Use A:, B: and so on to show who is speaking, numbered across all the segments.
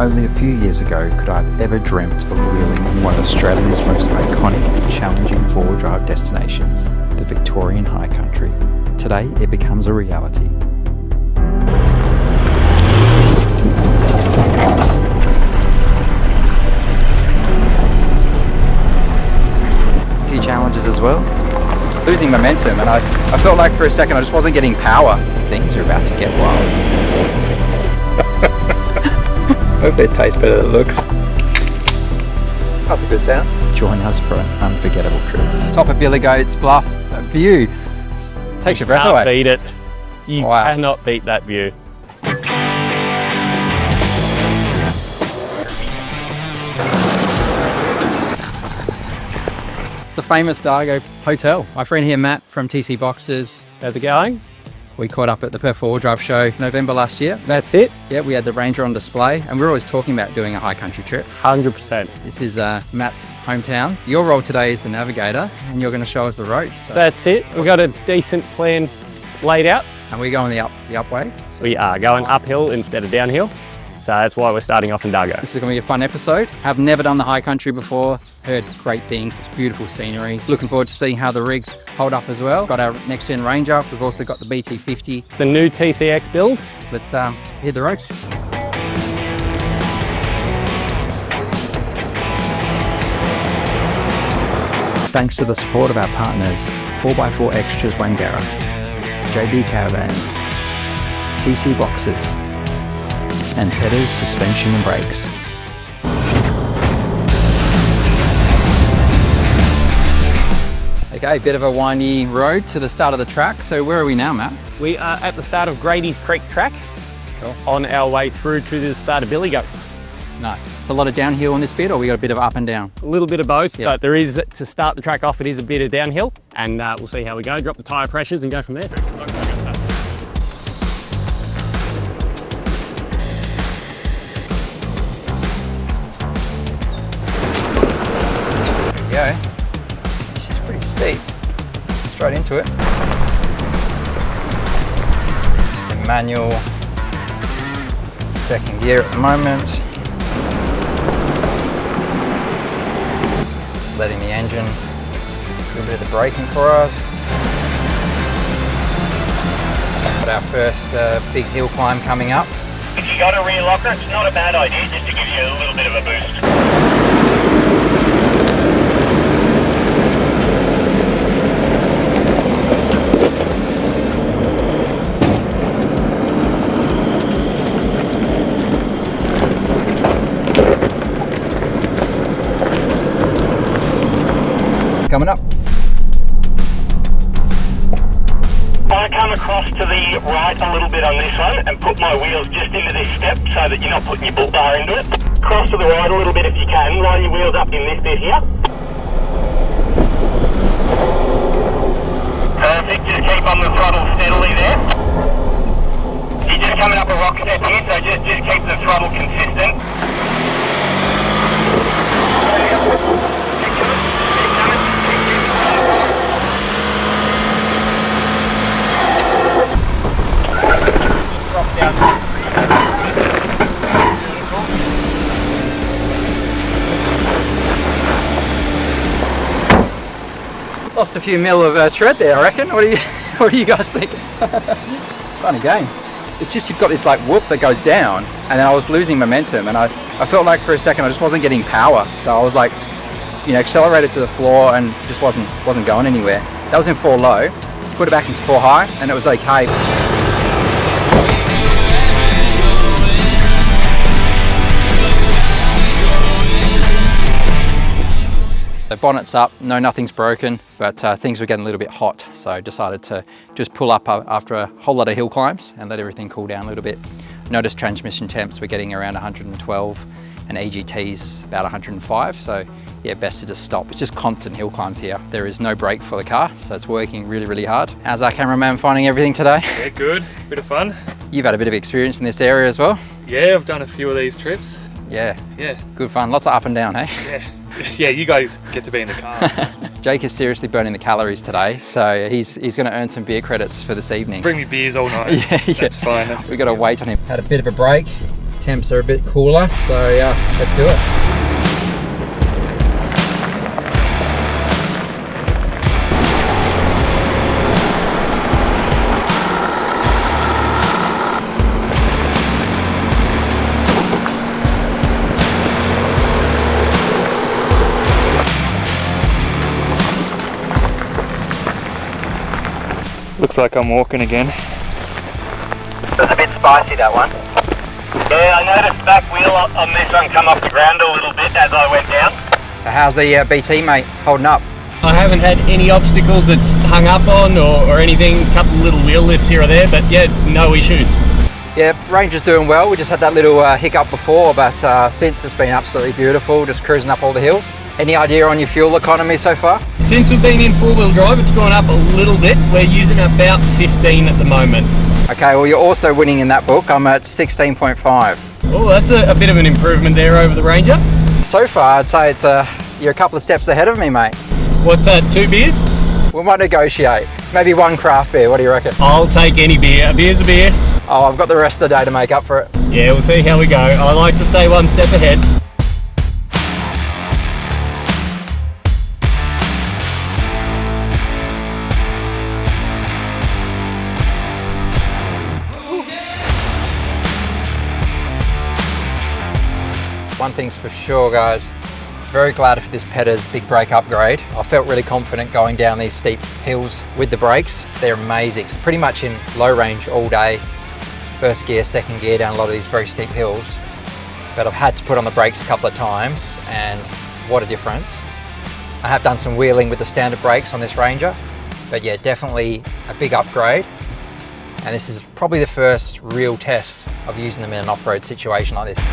A: Only a few years ago could I have ever dreamt of wheeling on one of Australia's most iconic and challenging four-wheel drive destinations, the Victorian High Country. Today it becomes a reality. A few challenges as well. Losing momentum, and I felt like for a second I just wasn't getting power. Things are about to get wild. Hopefully it tastes better than it looks. That's a good sound. Join us for an unforgettable trip. Top of Billy Goats Bluff, that view takes your breath away.
B: Can't beat it. You cannot beat that view.
A: It's the famous Dargo Hotel. My friend here, Matt from TC Boxes.
B: How's it going?
A: We caught up at the Perth 4-wheel drive show November last year.
B: That's it?
A: Yeah, we had the Ranger on display, and we were always talking about doing a high country trip.
B: 100%.
A: This is Matt's hometown. Your role today is the navigator, and you're going to show us the ropes. So.
B: That's it. We've got a decent plan laid out.
A: And we're going the up way. So
B: we are going uphill instead of downhill. So that's why we're starting off in Dargo.
A: This is going to be a fun episode. I've never done the high country before. Heard great things. It's beautiful scenery. Looking forward to seeing how the rigs hold up as well. Got our next gen Ranger. We've also got the BT50.
B: The new TCX build.
A: Let's hit the ropes. Thanks to the support of our partners, 4x4 Extras Wangara, JB Caravans, TC Boxes, and Petters Suspension and Brakes. Okay, bit of a windy road to the start of the track. So where are we now, Matt?
B: We are at the start of Grady's Creek track. Cool. On our way through to the start of Billy Goats.
A: Nice. It's a lot of downhill on this bit, or we got a bit of up and down?
B: A little bit of both,
A: yep.
B: But there is, to start the track off, it is a bit of downhill, and we'll see how we go. Drop the tyre pressures and go from there.
A: Go. This is pretty steep. Straight into it. Just a manual second gear at the moment. Just letting the engine do a bit of the braking for us. Got our first big hill climb coming up.
C: If you got a rear locker, it's not a bad idea just to give you a little bit of a boost.
A: Coming up.
C: I come across to the right a little bit on this one and put my wheels just into this step so that you're not putting your bull bar into it. Cross to the right a little bit if you can, line your wheels up in this bit here. Perfect, just keep on the throttle steadily there. You're just coming up a rock step here, so just keep the throttle consistent.
A: Lost a few mil of tread there, I reckon. What do you guys think? Funny games. It's just you've got this like whoop that goes down, and then I was losing momentum, and I felt like for a second I just wasn't getting power. So I was like, accelerated to the floor and just wasn't going anywhere. That was in 4 low. Put it back into 4 high, and it was okay. The bonnet's up, no, nothing's broken, but things were getting a little bit hot, so I decided to just pull up after a whole lot of hill climbs and let everything cool down a little bit. Notice transmission temps were getting around 112 and EGT's about 105, so yeah, best to just stop. It's just constant hill climbs here. There is no brake for the car, so it's working really, really hard. How's our cameraman finding everything today?
D: Yeah, good, bit of fun.
A: You've had a bit of experience in this area as well?
D: Yeah, I've done a few of these trips.
A: Yeah.
D: Yeah.
A: Good fun, lots of up and down, hey?
D: Yeah. Yeah, you guys get to be in the car.
A: Jake is seriously burning the calories today, so he's going to earn some beer credits for this evening.
D: Bring me beers all night.
A: Yeah.
D: That's fine.
A: We've got to wait on him. Had a bit of a break, Temps are a bit cooler, so yeah, let's do it.
D: Looks like I'm walking again.
C: It was a bit spicy, that one. Yeah, I noticed back wheel on this one come off the ground a little bit as I went down.
A: So how's the BT, mate, holding up?
B: I haven't had any obstacles it's hung up on or anything, a couple of little wheel lifts here or there, but yeah, no issues.
A: Yeah, range is doing well. We just had that little hiccup before, but since it's been absolutely beautiful, just cruising up all the hills. Any idea on your fuel economy so far?
B: Since we've been in four-wheel drive, it's gone up a little bit. We're using about 15 at the moment.
A: Okay, well you're also winning in that book. I'm at 16.5.
B: Oh, that's a bit of an improvement there over the Ranger.
A: So far, I'd say it's you're a couple of steps ahead of me, mate.
B: What's that, 2 beers?
A: We might negotiate. Maybe 1 craft beer, what do you reckon?
B: I'll take any beer. A beer's a beer.
A: Oh, I've got the rest of the day to make up for it.
B: Yeah, we'll see how we go. I like to stay 1 step ahead.
A: One thing's for sure, guys, very glad for this Petter's big brake upgrade. I felt really confident going down these steep hills with the brakes. They're amazing. It's pretty much in low range all day. First gear, second gear down a lot of these very steep hills. But I've had to put on the brakes a couple of times and what a difference. I have done some wheeling with the standard brakes on this Ranger, but yeah, definitely a big upgrade. And this is probably the first real test of using them in an off-road situation like this.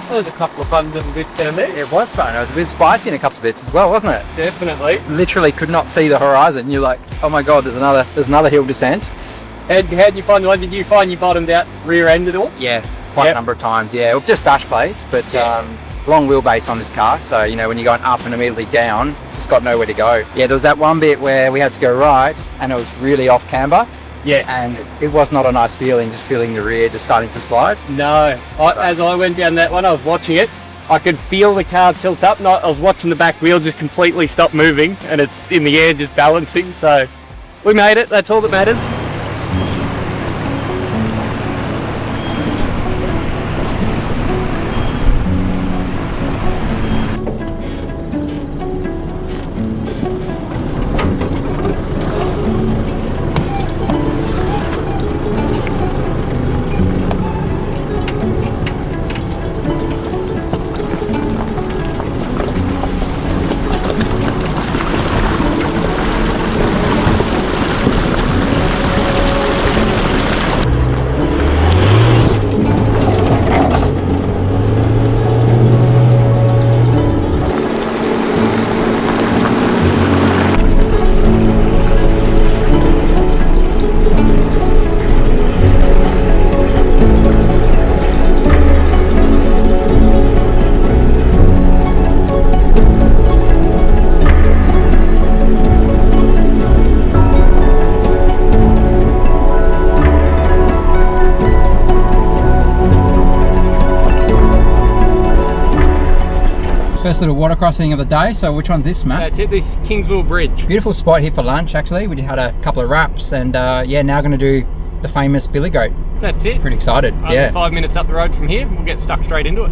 B: There was a couple of fun little bits down there.
A: It was fun. It was a bit spicy in a couple of bits as well, wasn't it?
B: Definitely.
A: Literally could not see the horizon. You're like, oh my god, there's another hill descent.
B: How'd you find the one? Did you find you bottomed out rear end at all?
A: Yeah, quite a number of times. Yeah, just dash plates, but long wheelbase on this car. So you know when you're going up and immediately down, it's just got nowhere to go. Yeah, there was that one bit where we had to go right, and it was really off camber.
B: Yeah.
A: And it was not a nice feeling, just feeling the rear just starting to slide.
B: No, as I went down that one, I was watching it. I could feel the car tilt up, and I was watching the back wheel just completely stop moving, and it's in the air just balancing. So we made it. That's all that matters.
A: First little water crossing of the day. So which one's this, Matt?
B: That's it, this Kingsville Bridge.
A: Beautiful spot here for lunch actually. We had a couple of wraps and yeah, now going to do the famous Billy Goat.
B: That's it.
A: Pretty excited.
B: Only 5 minutes up the road from here, we'll get stuck straight into it.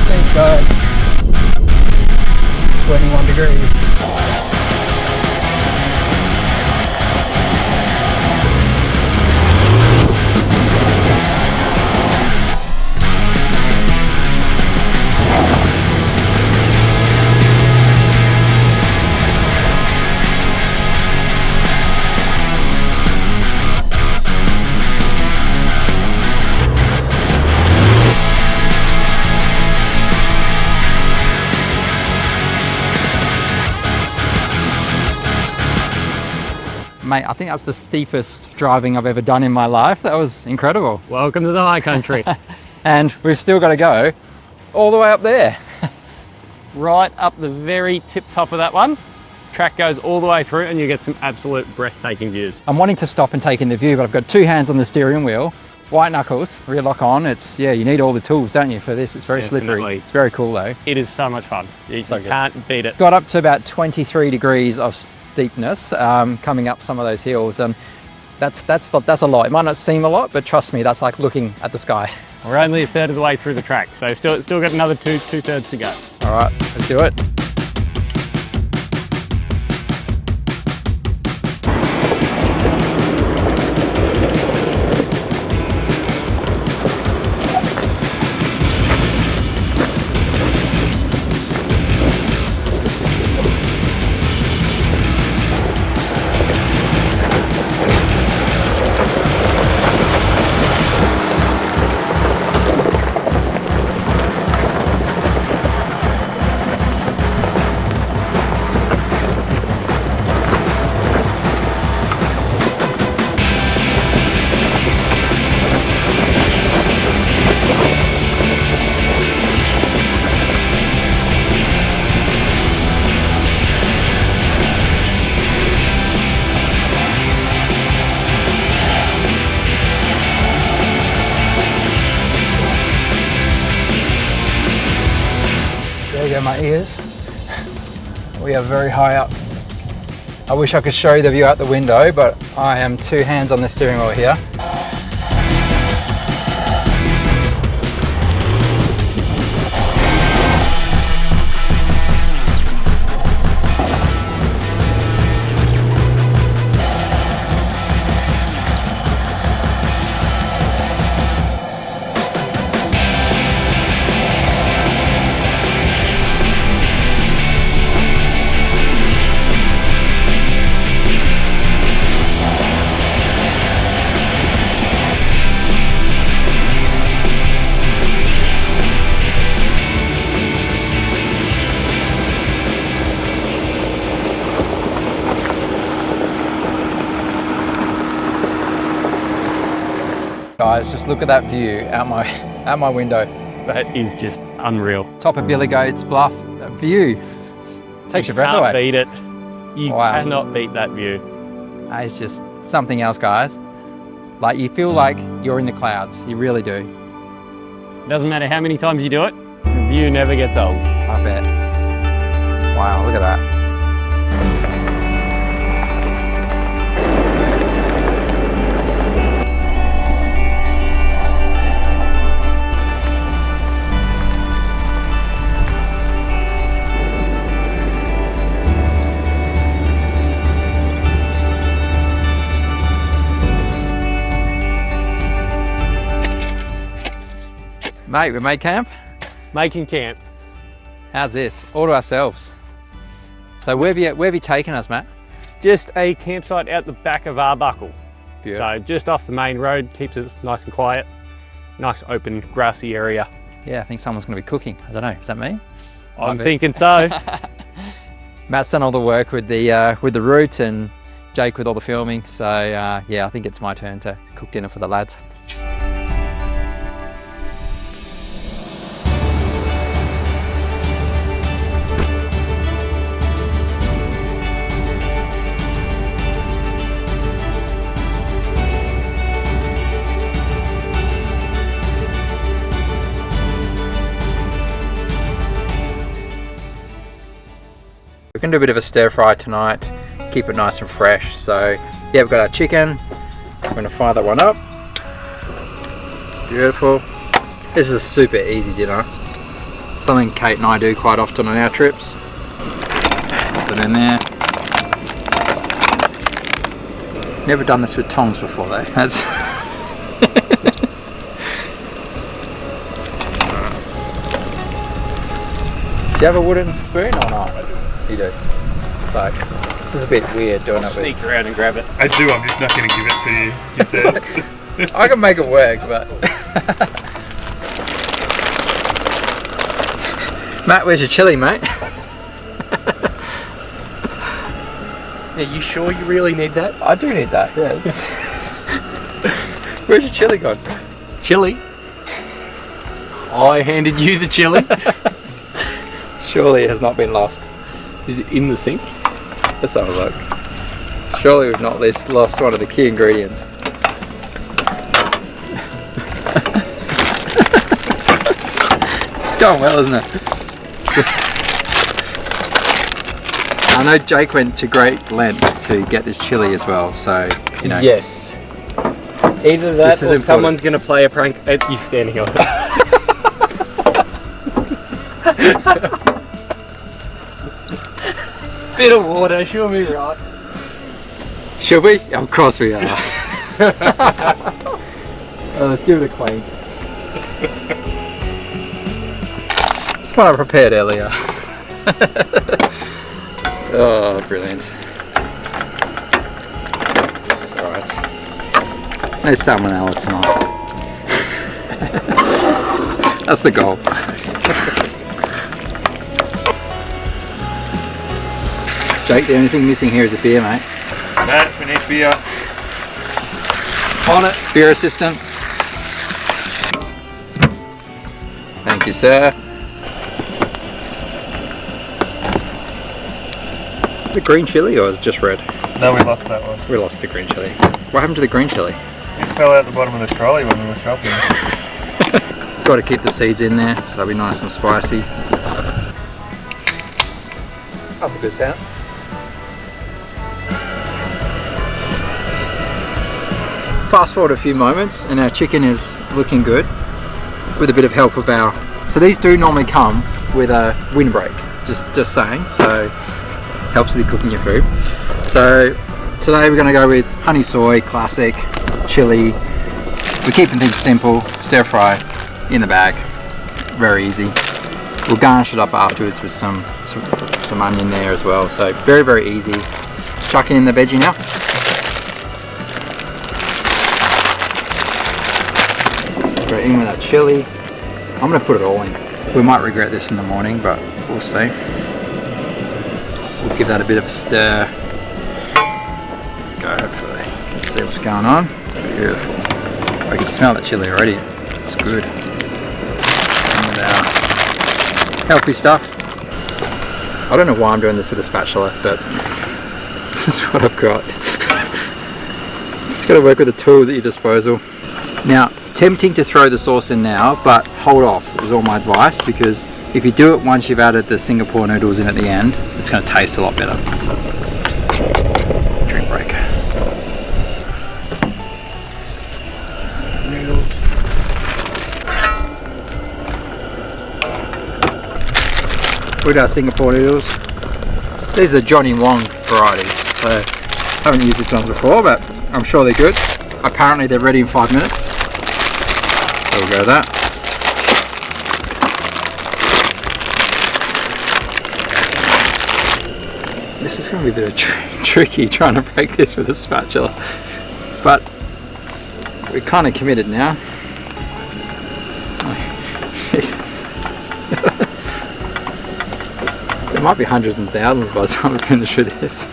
A: Steep, guys. 21 degrees. Mate, I think that's the steepest driving I've ever done in my life. That was incredible.
B: Welcome to the high country.
A: And we've still got to go all the way up there.
B: Right up the very tip top of that one. Track goes all the way through and you get some absolute breathtaking views.
A: I'm wanting to stop and take in the view, but I've got 2 hands on the steering wheel, white knuckles, rear lock on. It's, yeah, you need all the tools, don't you, for this? It's very slippery.
B: Definitely.
A: It's very cool though.
B: It is so much fun. You can't beat it.
A: Got up to about 23 degrees of steepness coming up some of those hills, and that's a lot. It might not seem a lot, but trust me, that's like looking at the sky.
B: We're only a third of the way through the track, so still got another two-thirds to go.
A: All right, let's do it. There you go, my ears. We are very high up. I wish I could show you the view out the window, but I am 2 hands on the steering wheel here. Guys, just look at that view out my window.
B: That is just unreal.
A: Top of Billy Goats Bluff, that view takes your breath away.
B: Can't beat it. You cannot beat that view.
A: That is just something else, guys. Like, you feel like you're in the clouds. You really do.
B: Doesn't matter how many times you do it, the view never gets old.
A: I bet. Wow, look at that. Mate, we made camp?
B: Making camp.
A: How's this? All to ourselves. So where have you taken us, Matt?
B: Just a campsite out the back of Arbuckle.
A: Beautiful.
B: So just off the main road, keeps it nice and quiet. Nice open grassy area.
A: Yeah, I think someone's going to be cooking. I don't know, is that me?
B: I'm thinking so.
A: Matt's done all the work with the route, and Jake with all the filming. So yeah, I think it's my turn to cook dinner for the lads. We're going to do a bit of a stir fry tonight, keep it nice and fresh. So yeah, we've got our chicken. We're going to fire that one up. Beautiful. This is a super easy dinner. Something Kate and I do quite often on our trips. Put it in there. Never done this with tongs before though. That's Do you have a wooden spoon or not? You do. So this is a bit weird doing it with.
B: Sneak around and grab it.
D: I do, I'm just not going to give it to you, he says.
A: Like, I can make it work, but Matt, where's your chili, mate?
B: Are you sure you really need that?
A: I do need that, yeah. Where's your chili gone?
B: Chili? I handed you the chili.
A: Surely it has not been lost.
B: Is it in the sink?
A: Let's have a look. Surely we've not lost one of the key ingredients. It's going well, isn't it? I know Jake went to great lengths to get this chili as well, so, you know.
B: Yes. Either that
A: This is
B: or
A: important.
B: someone's going to play a prank at you standing on it. Bit of water, she'll be right.
A: Should we? Of course we are. Let's give it a clean. It's what I prepared earlier. Oh, brilliant. It's alright. No salmonella tonight. That's the goal. Jake, the only thing missing here is a beer, mate.
D: Matt, finish beer.
B: On it.
A: Beer assistant. Thank you, sir. The green chili, or is it just red?
D: No, we lost that one.
A: We lost the green chili. What happened to the green chili?
D: It fell out the bottom of the trolley when we were shopping.
A: Got to keep the seeds in there, so it'll be nice and spicy. That's a good sound. Fast forward a few moments and our chicken is looking good with a bit of help of our... So these do normally come with a windbreak, just saying, so helps with cooking your food. So today we're going to go with honey soy, classic, chili. We're keeping things simple, stir fry in the bag, very easy. We'll garnish it up afterwards with some onion there as well, so very, very easy. Chucking in the veggie now. Go in with that chili. I'm going to put it all in. We might regret this in the morning, but we'll see. We'll give that a bit of a stir. Go hopefully. Let's see what's going on. Beautiful. I can smell that chili already. It's good. And healthy stuff. I don't know why I'm doing this with a spatula, but this is what I've got. It's got to work with the tools at your disposal. Now, tempting to throw the sauce in now, but hold off is all my advice, because if you do it once you've added the Singapore noodles in at the end, it's going to taste a lot better. Drink break. Noodles. With our Singapore noodles. These are the Johnny Wong varieties, so I haven't used these ones before, but I'm sure they're good. Apparently they're ready in 5 minutes. So we'll go with that. This is going to be a bit tricky trying to break this with a spatula, but we're kind of committed now. There might be hundreds and thousands by the time we finish with this.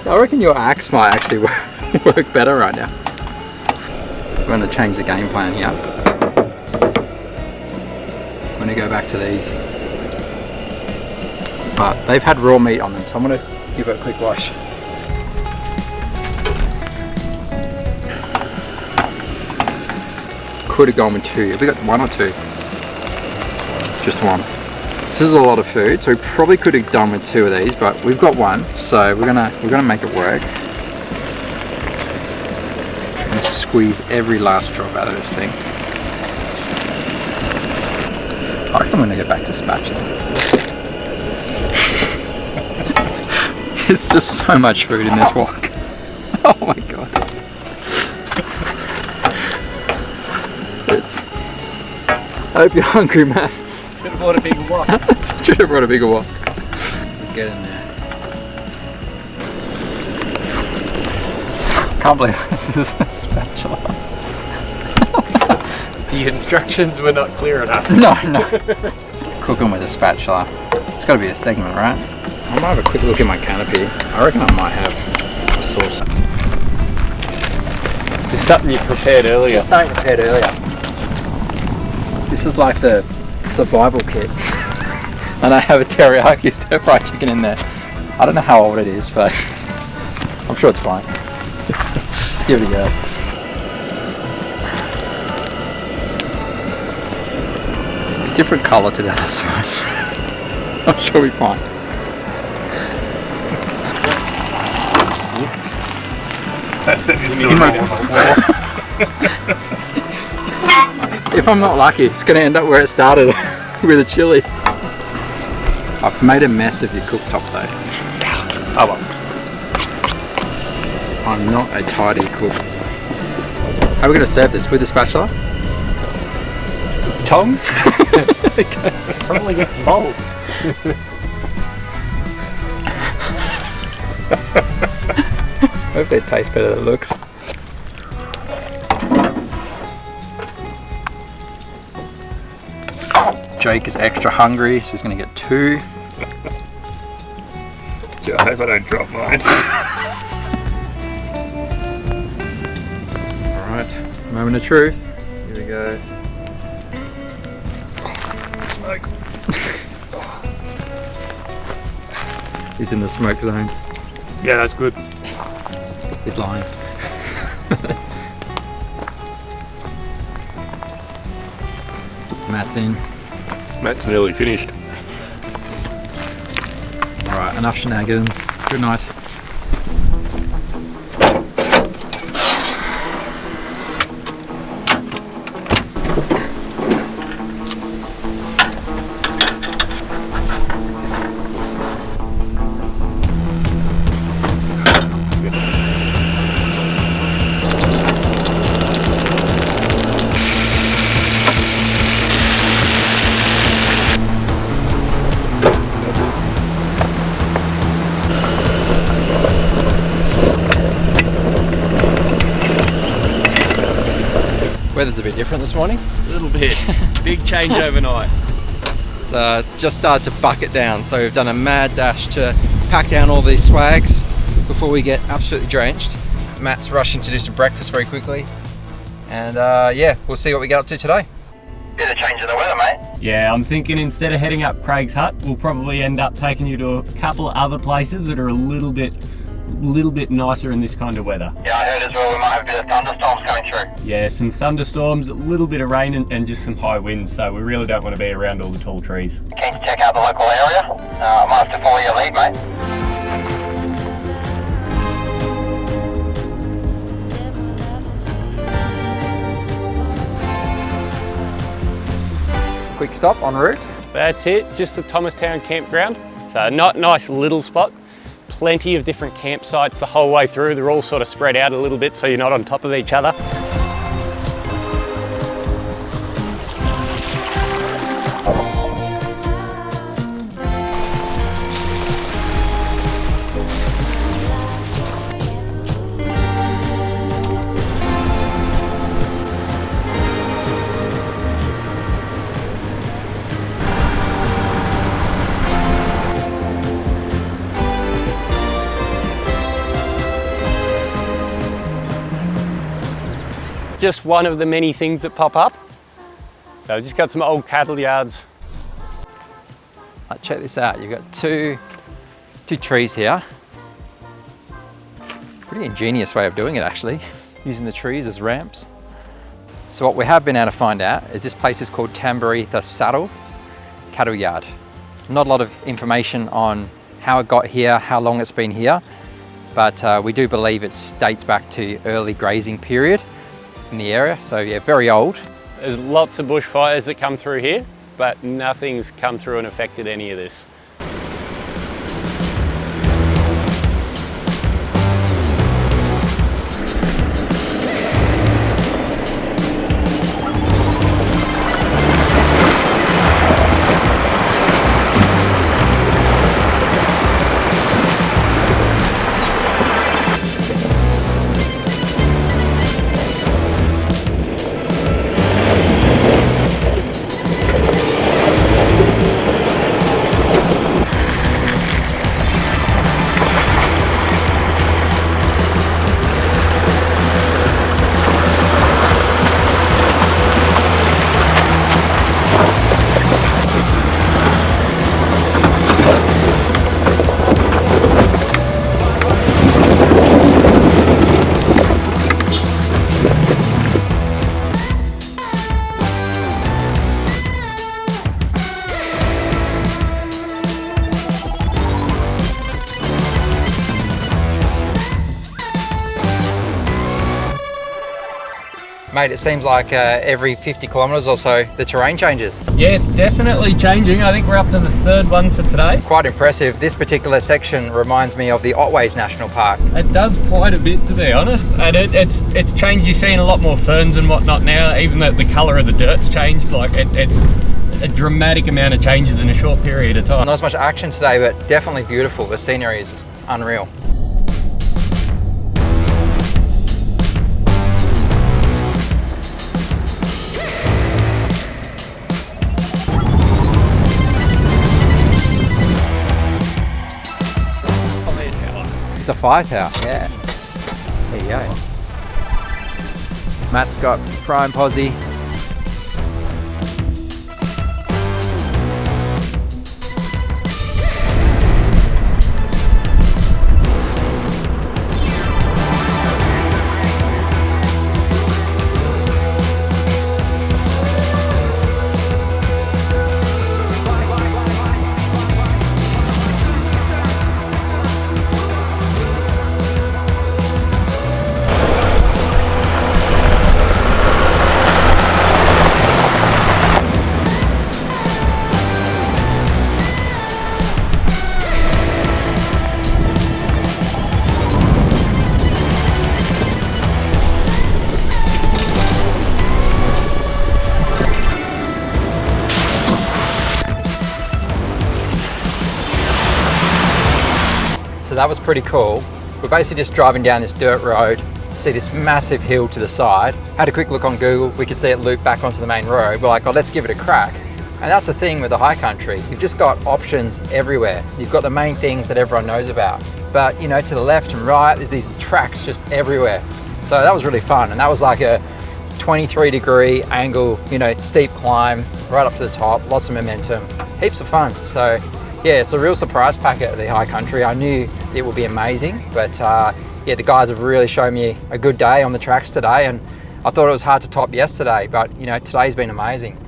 A: I reckon your axe might actually work better right now. We're going to change the game plan here. I'm going to go back to these. But they've had raw meat on them, so I'm going to give it a quick wash. Could have gone with 2. Have we got 1 or 2? Just 1. This is a lot of food, so we probably could have done with 2 of these, but we've got 1, so we're gonna make it work. I'm gonna squeeze every last drop out of this thing. I reckon I'm gonna go back to spatula. It's just so much food in this wok. Oh my god. I hope you're hungry, Matt.
B: Should have bought a bigger wok.
A: Should have brought a bigger wok. Get in there. Can't believe this is a spatula.
B: The instructions were not clear enough.
A: No. Cooking with a spatula. It's got to be a segment, right? I might have a quick look in my canopy. I reckon I might have a sauce.
B: This is something you prepared earlier.
A: Just something prepared earlier. This is like the survival kit. And I have a teriyaki stir fried chicken in there. I don't know how old it is, but I'm sure it's fine. Let's give it a go. It's a different colour to the other side. I'm sure we'll be fine. If I'm not lucky, it's going to end up where it started, with a chili. I've made a mess of your cooktop though.
B: Oh well.
A: I'm not a tidy cook. How are we going to serve this? With a spatula?
B: Tongs? Probably get some bowls.
A: Hopefully it tastes better than it looks. Jake is extra hungry, so he's going to get 2.
D: I hope I don't drop mine.
A: Alright, moment of truth.
D: Here we go. Smoke.
A: He's in the smoke zone.
B: Yeah, that's good.
A: He's lying. Matt's in.
B: Matt's nearly finished.
A: Alright, enough shenanigans. Good night. Weather's a bit different this morning.
B: A little bit. Big change overnight.
A: It's just started to bucket down, so we've done a mad dash to pack down all these swags before we get absolutely drenched. Matt's rushing to do some breakfast very quickly, and yeah, we'll see what we get up to today.
C: Bit of change in the weather, mate.
B: Yeah, I'm thinking instead of heading up Craig's Hut, we'll probably end up taking you to a couple of other places that are a little bit nicer in this kind of weather.
C: Yeah, I heard as well we might have a bit of thunderstorms coming through.
B: Yeah, some thunderstorms, a little bit of rain and just some high winds, so we really don't want to be around all the tall trees.
C: Keen to check out the local area? I might have to follow your lead, mate.
A: Quick stop en route.
B: That's it, just the Thomastown campground. So nice little spot. Plenty of different campsites the whole way through. They're all sort of spread out a little bit so you're not on top of each other. Just one of the many things that pop up. So I've just got some old cattle yards.
A: Check this out, you've got two trees here. Pretty ingenious way of doing it actually, using the trees as ramps. So what we have been able to find out is this place is called Tamboree the Saddle Cattle Yard. Not a lot of information on how it got here, how long it's been here, but we do believe it dates back to early grazing period in the area, so yeah, very old.
B: There's lots of bushfires that come through here, but nothing's come through and affected any of this.
A: Mate, it seems like every 50 kilometres or so, the terrain changes.
B: Yeah, it's definitely changing. I think we're up to the 3rd one for today.
A: Quite impressive. This particular section reminds me of the Otways National Park.
B: It does quite a bit, to be honest. And it's changed. You're seeing a lot more ferns and whatnot now. Even the colour of the dirt's changed. Like it's a dramatic amount of changes in a short period of time.
A: Not as much action today, but definitely beautiful. The scenery is unreal. It's a fire tower, yeah. There you go. Matt's got prime posse. So that was pretty cool. We're basically just driving down this dirt road, see this massive hill to the side. Had a quick look on Google, we could see it loop back onto the main road. We're like, oh, let's give it a crack. And that's the thing with the high country. You've just got options everywhere. You've got the main things that everyone knows about. But you know, to the left and right, there's these tracks just everywhere. So that was really fun. And that was like a 23-degree angle, you know, steep climb right up to the top, lots of momentum, heaps of fun. So yeah, it's a real surprise packet at the high country. I knew it would be amazing, but yeah, the guys have really shown me a good day on the tracks today, and I thought it was hard to top yesterday, but you know, today's been amazing.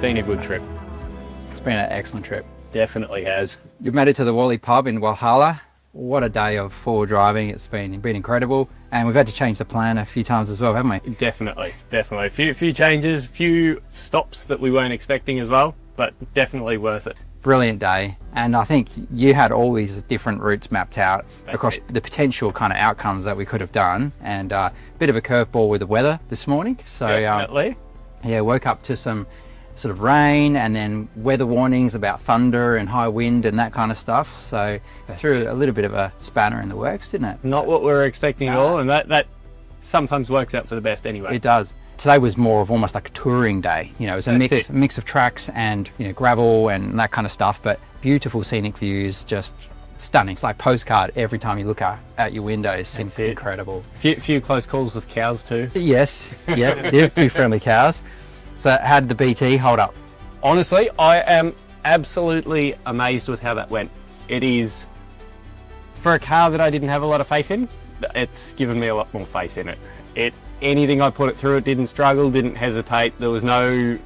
B: Been a good trip.
A: It's been an excellent trip.
B: Definitely has.
A: You've made it to the Walhalla Pub in Walhalla. What a day of forward driving. It's been incredible. And we've had to change the plan a few times as well, haven't we?
B: Definitely. A few changes, few stops that we weren't expecting as well, but definitely worth it.
A: Brilliant day. And I think you had all these different routes mapped out across the potential kind of outcomes that we could have done. And a bit of a curveball with the weather this morning. So
B: definitely.
A: Yeah, woke up to some sort of rain and then weather warnings about thunder and high wind and that kind of stuff. So it threw a little bit of a spanner in the works, didn't it?
B: Not what we were expecting at all, and that sometimes works out for the best anyway.
A: It does. Today was more of almost like a touring day. You know, it was a mix of tracks and, you know, gravel and that kind of stuff, but beautiful scenic views, just stunning. It's like postcard every time you look out your windows. It's incredible.
B: Few close calls with cows too.
A: Yes, yeah, few friendly cows. So how did the BT hold up?
B: Honestly, I am absolutely amazed with how that went. It is, for a car that I didn't have a lot of faith in, it's given me a lot more faith in it. Anything I put it through, it didn't struggle, didn't hesitate. There was no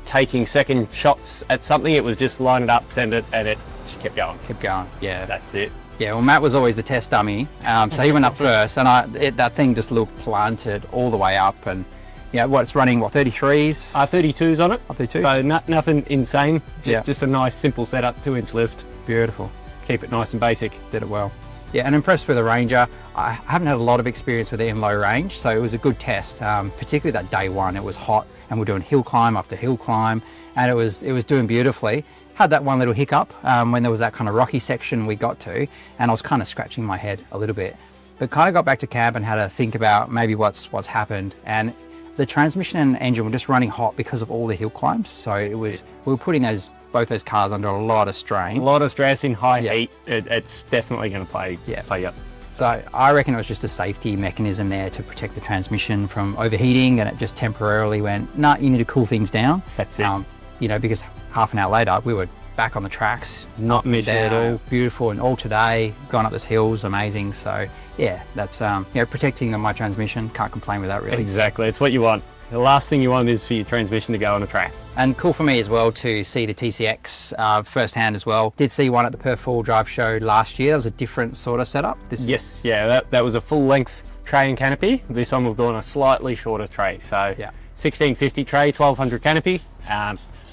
B: taking second shots at something. It was just line it up, send it, and it just kept going.
A: Kept going, yeah.
B: That's it.
A: Yeah, well, Matt was always the test dummy, so he went up first, and that thing just looked planted all the way up, and yeah, it's running, 33s?
B: 32s on it.
A: 32.
B: So nothing insane, just a nice simple setup, 2-inch lift.
A: Beautiful.
B: Keep it nice and basic.
A: Did it well. Yeah, and impressed with the Ranger. I haven't had a lot of experience with it in low range, so it was a good test, particularly that day one. It was hot, and we're doing hill climb after hill climb, and it was doing beautifully. Had that one little hiccup when there was that kind of rocky section we got to, and I was kind of scratching my head a little bit. But kind of got back to camp and had to think about maybe what's happened, and The transmission and engine were just running hot because of all the hill climbs. So it was, we were putting both those cars under a lot of strain.
B: A lot of stress in high heat. It's definitely going to play up.
A: So I reckon it was just a safety mechanism there to protect the transmission from overheating, and it just temporarily went, nah, you need to cool things down.
B: That's it.
A: You know, because half an hour later, we were back on the tracks, not mid at all, beautiful, and all today, gone up this hill's amazing. So yeah, that's, you know, protecting my transmission, can't complain with that really.
B: Exactly, it's what you want. The last thing you want is for your transmission to go on a track.
A: And cool for me as well to see the TCX firsthand as well. Did see one at the Perth All Drive show last year. That was a different sort of setup.
B: That was a full length tray and canopy. This one we've gone a slightly shorter tray. So 1650 tray, 1200 canopy.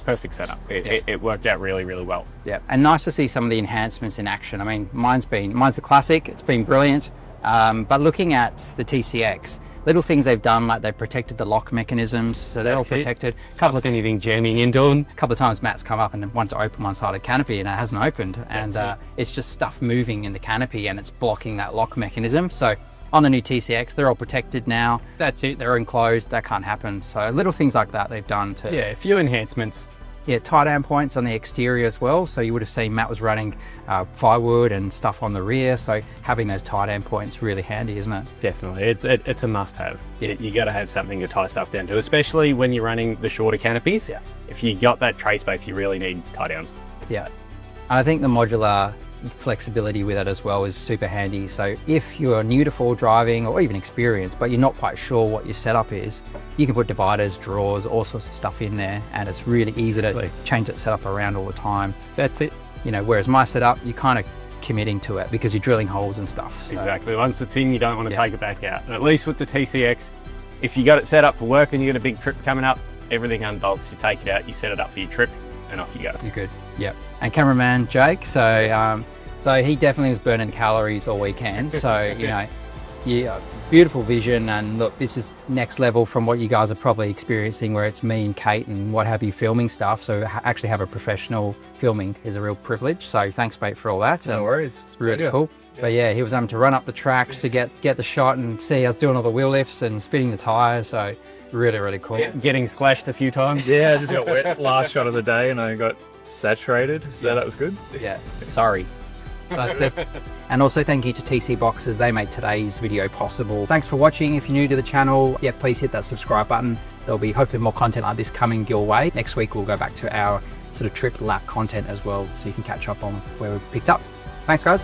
B: Perfect setup. It worked out really, really well.
A: Yeah, and nice to see some of the enhancements in action. I mean, mine's the classic. It's been brilliant. But looking at the TCX, little things they've done, like they've protected the lock mechanisms, so they're all protected.
B: A couple of anything jamming into them.
A: A couple of times Matt's come up and wanted to open one side of the canopy and it hasn't opened, and it's just stuff moving in the canopy and it's blocking that lock mechanism. So on the new TCX, they're all protected now. That's it. They're enclosed. That can't happen. So little things like that they've done to.
B: Yeah, a few enhancements.
A: Yeah, tie down points on the exterior as well. So you would have seen Matt was running firewood and stuff on the rear. So having those tie down points really handy, isn't it?
B: Definitely, it's a must have. You got to have something to tie stuff down to, especially when you're running the shorter canopies. Yeah. If you got that tray space, you really need tie downs.
A: Yeah, and I think the modular flexibility with it as well is super handy. So if you're new to four driving or even experienced, but you're not quite sure what your setup is, you can put dividers, drawers, all sorts of stuff in there, and it's really easy to change that setup around all the time. That's it. You know, whereas my setup, you're kind of committing to it because you're drilling holes and stuff. So.
B: Exactly. Once it's in, you don't want to take it back out. And at least with the TCX, if you got it set up for work and you got a big trip coming up, everything unbolts, you take it out, you set it up for your trip, and off you go.
A: You're good. Yep. And cameraman Jake, so he definitely was burning calories all weekend. So you know, yeah, beautiful vision, and look, this is next level from what you guys are probably experiencing, where it's me and Kate and what have you filming stuff. So actually have a professional filming is a real privilege. So thanks, mate, for all that.
B: No worries.
A: It's really cool. Yeah. But yeah, he was able to run up the tracks to get the shot and see us doing all the wheel lifts and spinning the tires. So really, really cool.
B: Getting splashed a few times.
D: Yeah, I just got wet last shot of the day and I got saturated, so that was good.
A: Yeah, sorry. And also thank you to TC Boxes, they made today's video possible. Thanks for watching. If you're new to the channel, yeah, please hit that subscribe button. There'll be hopefully more content like this coming your way. Next week we'll go back to our sort of trip lap content as well, so you can catch up on where we've picked up. Thanks guys.